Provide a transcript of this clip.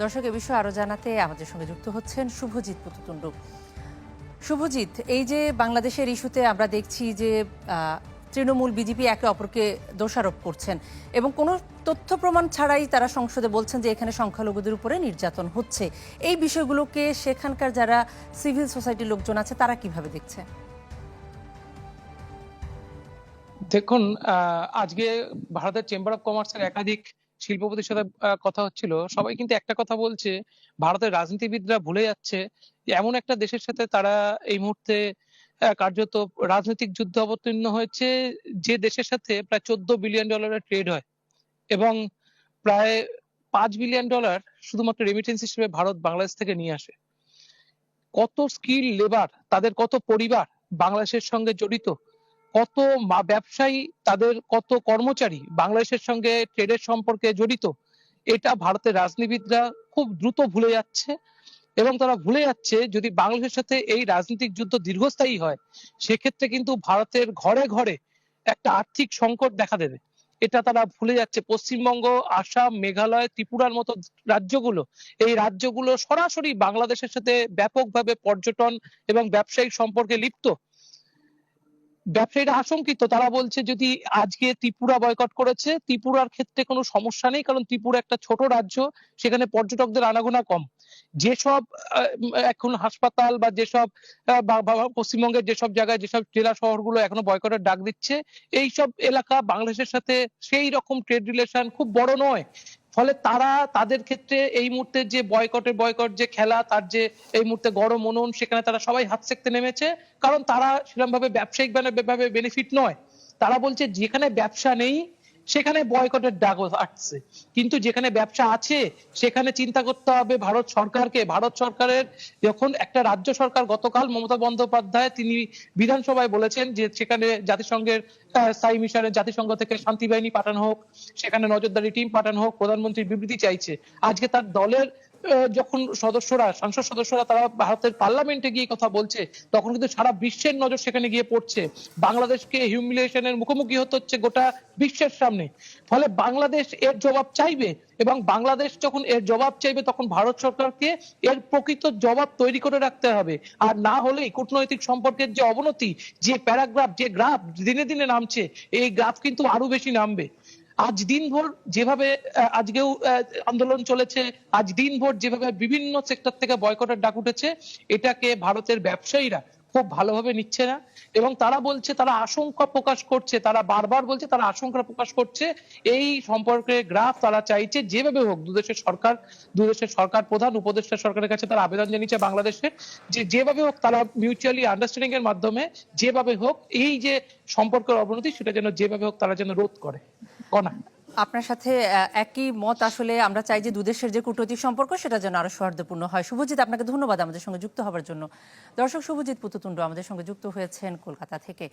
দর্শক, এ বিষয়ে আরো জানাতে আমাদের সঙ্গে যুক্ত হচ্ছেন শুভজিৎ পুততুণ্ড। শুভজিৎ, এই যে বাংলাদেশের ইস্যুতে আমরা দেখছি যে তৃণমূল বিজেপি একে অপরকে দোষারোপ করছেন এবং কোনো তথ্য প্রমাণ ছাড়াই তারা সংসদে বলছেন যে এখানে সংখ্যালঘুদের উপরে নির্যাতন হচ্ছে। এই বিষয়গুলোকে সেখানকার যারা সিভিল সোসাইটির লোকজন আছে তারা কিভাবে দেখছে? দেখুন, আজকে ভারতের চেম্বার অফ কমার্সের একাধিক শিল্পপতির সাথে কথা হচ্ছিল। সবাই কিন্তু একটা কথা বলছে, ভারতের রাজনীতিবিদরা ভুলে যাচ্ছে যে এমন একটা দেশের সাথে তারা এই মুহূর্তে কার্যত রাজনৈতিক যুদ্ধে অবতীর্ণ হয়েছে, যে দেশের সাথে প্রায় $14 বিলিয়ন ট্রেড হয় এবং প্রায় $5 বিলিয়ন শুধুমাত্র রেমিটেন্স হিসেবে ভারত বাংলাদেশ থেকে নিয়ে আসে। কত স্কিল লেবার, তাদের কত পরিবার বাংলাদেশের সঙ্গে জড়িত, কত ব্যবসায়ী, তাদের কত কর্মচারী বাংলাদেশের সঙ্গে ট্রেডের সম্পর্কে জড়িত, এটা ভারতের রাজনীতিবিদরা খুব দ্রুত ভুলে যাচ্ছে। এবং তারা ভুলে যাচ্ছে যদি বাংলাদেশের সাথে এই রাজনৈতিক যুদ্ধ দীর্ঘস্থায়ী হয়, সেক্ষেত্রে কিন্তু ভারতের ঘরে ঘরে একটা আর্থিক সংকট দেখা দেবে। এটা তারা ভুলে যাচ্ছে। পশ্চিমবঙ্গ, আসাম, মেঘালয়, ত্রিপুরার মতো রাজ্যগুলো, এই রাজ্যগুলো সরাসরি বাংলাদেশের সাথে ব্যাপকভাবে পর্যটন এবং ব্যবসায়িক সম্পর্কে লিপ্ত। ব্যবসায়ীরা আশঙ্কিত, তারা বলছে যদি আজকে ত্রিপুরা বয়কট করেছে, ত্রিপুরার ক্ষেত্রে কোনো সমস্যা নেই, কারণ ত্রিপুরা একটা ছোট রাজ্য, সেখানে পর্যটকদের আনাগোনা কম। যেসব এখন হাসপাতাল বা যেসব পশ্চিমবঙ্গের যেসব জায়গায় যেসব জেলা শহরগুলো এখনো বয়কটের ডাক দিচ্ছে, এইসব এলাকা বাংলাদেশের সাথে সেই রকম ট্রেড রিলেশন খুব বড় নয়। ফলে তারা তাদের ক্ষেত্রে এই মুহূর্তে যে বয়কট যে খেলা, তার যে এই মুহূর্তে গরম উনুন, সেখানে তারা সবাই হাত সেঁকতে নেমেছে, কারণ তারা সেরকম ভাবে ব্যবসায়িক ভাবে বেনিফিট নয়। তারা বলছে যেখানে ব্যবসা নেই সেখানে বয়কটের ডাক আসছে, কিন্তু যেখানে ব্যবসা আছে সেখানে চিন্তা করতে হবে ভারত সরকারকে। ভারত সরকারের যখন একটা রাজ্য সরকার, গতকাল মমতা বন্দ্যোপাধ্যায় তিনি বিধানসভায় বলেছেন যে সেখানে জাতিসংঘের স্থায়ী মিশনে জাতিসংঘ থেকে শান্তি বাহিনী পাঠানো হোক, সেখানে নজরদারি টিম পাঠানো হোক, প্রধানমন্ত্রীর বিবৃতি চাইছে। আজকে তার দলের যখন সংসদ সদস্যরা তারা ভারতের পার্লামেন্টে গিয়ে কথা বলছে, তখন কিন্তু সারা বিশ্বের নজর সেখানে গিয়ে পড়ছে। বাংলাদেশকে হিউমিলিয়েশনের মুখোমুখি হতে হচ্ছে গোটা বিশ্বের সামনে। ফলে বাংলাদেশ এর জবাব চাইবে, এবং বাংলাদেশ যখন এর জবাব চাইবে তখন ভারত সরকারকে এর প্রকৃত জবাব তৈরি করে রাখতে হবে। আর না হলে কূটনৈতিক সম্পর্কের যে অবনতি, যে প্যারাগ্রাফ, যে গ্রাফ দিনে দিনে নামছে, এই গ্রাফ কিন্তু আরো বেশি নামবে। আজ দিনভর যেভাবে আজকেও আন্দোলন চলেছে, আজ দিনভর যেভাবে বিভিন্ন সেক্টর থেকে বয়কটের ডাক উঠেছে, এটাকে ভারতের ব্যবসায়ীরা খুব ভালোভাবে নিচ্ছে না, এবং তারা বলছে, তারা আশঙ্কা প্রকাশ করছে, তারা বারবার বলছে তারা আশঙ্কা প্রকাশ করছে। এই সম্পর্কে গ্রাফ তারা চাইছে যেভাবে হোক, দুদেশের সরকার প্রধান, উপদেষ্টা সরকারের কাছে তারা আবেদন জানিয়েছে বাংলাদেশের, যে যেভাবে হোক তারা মিউচুয়ালি আন্ডারস্ট্যান্ডিং এর মাধ্যমে যেভাবে হোক এই যে সম্পর্কের অবনতি, সেটা যেন যেভাবে হোক তারা যেন রোধ করে। কনা আপনার সাথে একই মত। আসলে আমরা চাই যে দুদেশের যে কূটনৈতিক সম্পর্ক সেটা যেন আরো সৌহার্দ্যপূর্ণ হয়। শুভজিৎ, আপনাকে ধন্যবাদ আমাদের সঙ্গে যুক্ত হওয়ার জন্য। দর্শক, শুভজিৎ পুততুণ্ড আমাদের সঙ্গে যুক্ত হয়েছেন কলকাতা থেকে।